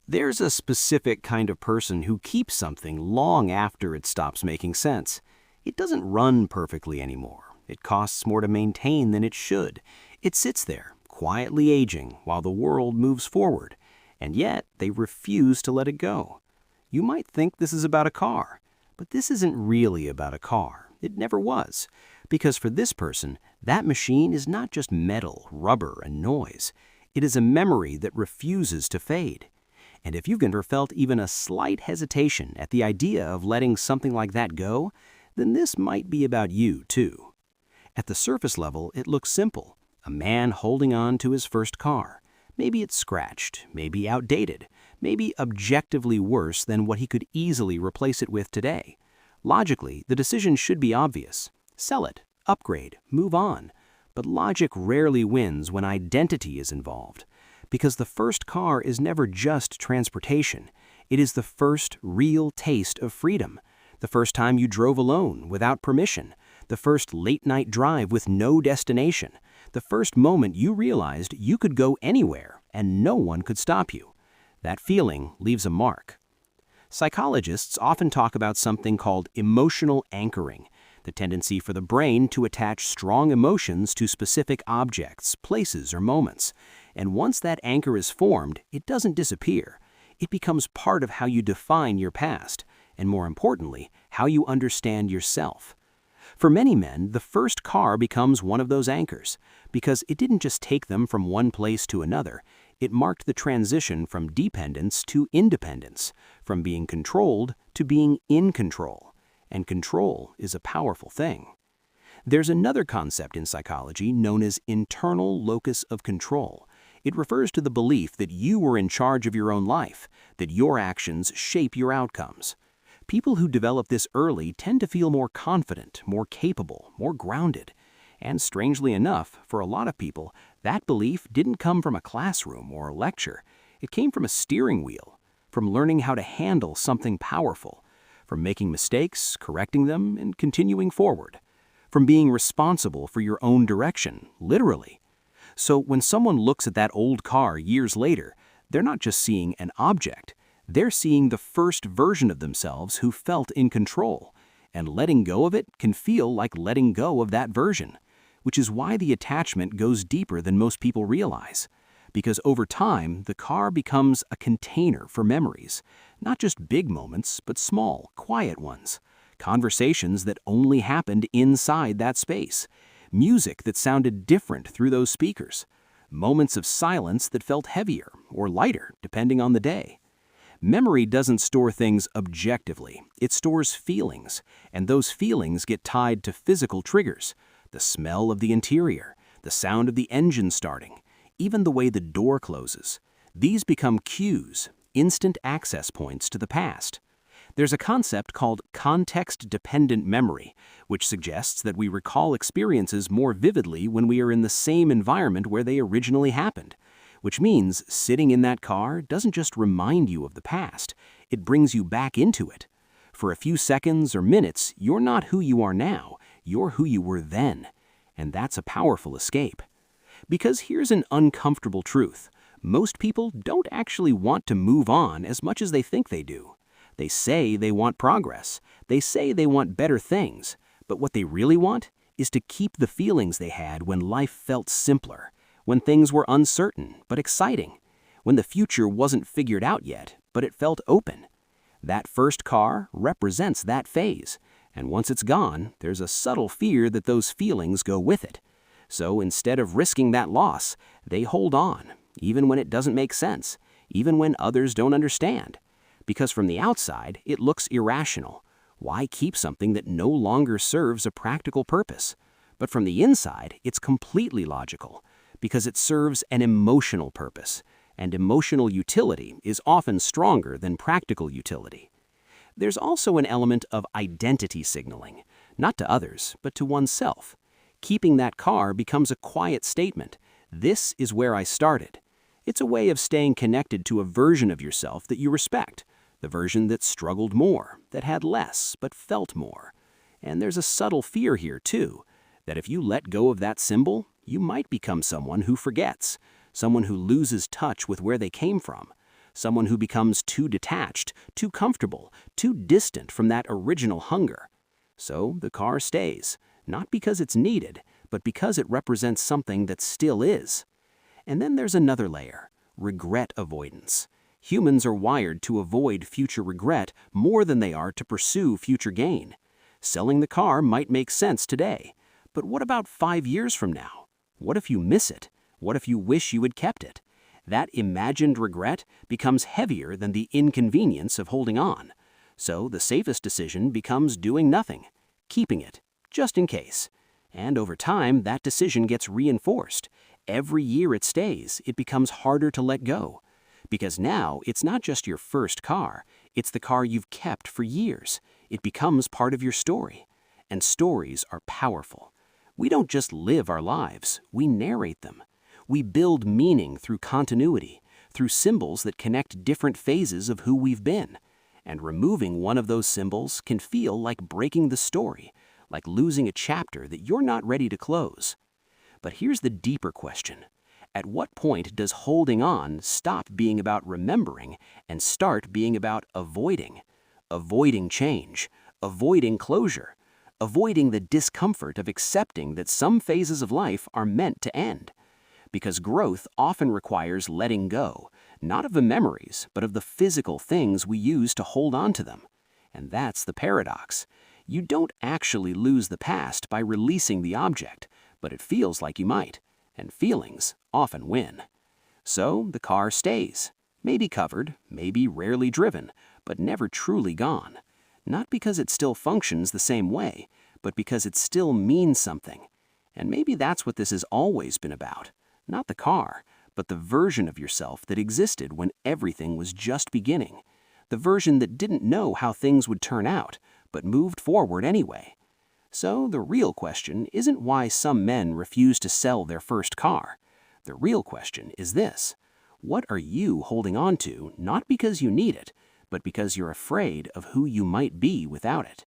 There's a specific kind of person who keeps something long after it stops making sense. It doesn't run perfectly anymore. It costs more to maintain than it should. It sits there, quietly aging while the world moves forward, and yet they refuse to let it go. You might think this is about a car, but this isn't really about a car. It never was, because for this person, that machine is not just metal, rubber, and noise. It is a memory that refuses to fade. And if you've ever felt even a slight hesitation at the idea of letting something like that go, then this might be about you too. At the surface level, it looks simple. A man holding on to his first car. Maybe it's scratched, maybe outdated, maybe objectively worse than what he could easily replace it with today. Logically, the decision should be obvious. Sell it, upgrade, move on. But logic rarely wins when identity is involved. Because the first car is never just transportation. It is the first real taste of freedom. The first time you drove alone, without permission. The first late-night drive with no destination. The first moment you realized you could go anywhere and no one could stop you. That feeling leaves a mark. Psychologists often talk about something called emotional anchoring, the tendency for the brain to attach strong emotions to specific objects, places, or moments. And once that anchor is formed, it doesn't disappear. It becomes part of how you define your past, and more importantly, how you understand yourself. For many men, the first car becomes one of those anchors, because it didn't just take them from one place to another. It marked the transition from dependence to independence, from being controlled to being in control. And control is a powerful thing. There's another concept in psychology known as internal locus of control. It refers to the belief that you are in charge of your own life, that your actions shape your outcomes. People who develop this early tend to feel more confident, more capable, more grounded. And strangely enough, for a lot of people, that belief didn't come from a classroom or a lecture. It came from a steering wheel, from learning how to handle something powerful, from making mistakes, correcting them, and continuing forward, from being responsible for your own direction, literally. So when someone looks at that old car years later, they're not just seeing an object. They're seeing the first version of themselves who felt in control, and letting go of it can feel like letting go of that version, which is why the attachment goes deeper than most people realize. Because over time, the car becomes a container for memories, not just big moments, but small, quiet ones. Conversations that only happened inside that space. Music that sounded different through those speakers. Moments of silence that felt heavier or lighter, depending on the day. Memory doesn't store things objectively. It stores feelings, and those feelings get tied to physical triggers. The smell of the interior, the sound of the engine starting, even the way the door closes. These become cues, instant access points to the past. There's a concept called context-dependent memory, which suggests that we recall experiences more vividly when we are in the same environment where they originally happened. Which means sitting in that car doesn't just remind you of the past, it brings you back into it. For a few seconds or minutes, you're not who you are now, you're who you were then. And that's a powerful escape. Because here's an uncomfortable truth. Most people don't actually want to move on as much as they think they do. They say they want progress. They say they want better things. But what they really want is to keep the feelings they had when life felt simpler, when things were uncertain but exciting, when the future wasn't figured out yet, but it felt open. That first car represents that phase, and once it's gone, there's a subtle fear that those feelings go with it. So instead of risking that loss, they hold on, even when it doesn't make sense, even when others don't understand. Because from the outside, it looks irrational. Why keep something that no longer serves a practical purpose? But from the inside, it's completely logical, because it serves an emotional purpose, and emotional utility is often stronger than practical utility. There's also an element of identity signaling, not to others, but to oneself. Keeping that car becomes a quiet statement. This is where I started. It's a way of staying connected to a version of yourself that you respect, the version that struggled more, that had less, but felt more. And there's a subtle fear here, too, that if you let go of that symbol, you might become someone who forgets, someone who loses touch with where they came from, someone who becomes too detached, too comfortable, too distant from that original hunger. So the car stays, not because it's needed, but because it represents something that still is. And then there's another layer, regret avoidance. Humans are wired to avoid future regret more than they are to pursue future gain. Selling the car might make sense today, but what about 5 years from now? What if you miss it? What if you wish you had kept it? That imagined regret becomes heavier than the inconvenience of holding on. So the safest decision becomes doing nothing, keeping it, just in case. And over time, that decision gets reinforced. Every year it stays, it becomes harder to let go. Because now, it's not just your first car, it's the car you've kept for years. It becomes part of your story. And stories are powerful. We don't just live our lives, we narrate them. We build meaning through continuity, through symbols that connect different phases of who we've been. And removing one of those symbols can feel like breaking the story, like losing a chapter that you're not ready to close. But here's the deeper question. At what point does holding on stop being about remembering and start being about avoiding? Avoiding change, avoiding closure, avoiding the discomfort of accepting that some phases of life are meant to end. Because growth often requires letting go, not of the memories, but of the physical things we use to hold on to them. And that's the paradox. You don't actually lose the past by releasing the object, but it feels like you might, and feelings often win. So the car stays, maybe covered, maybe rarely driven, but never truly gone. Not because it still functions the same way, but because it still means something. And maybe that's what this has always been about. Not the car, but the version of yourself that existed when everything was just beginning. The version that didn't know how things would turn out, but moved forward anyway. So the real question isn't why some men refuse to sell their first car. The real question is this: what are you holding on to, not because you need it, but because you're afraid of who you might be without it?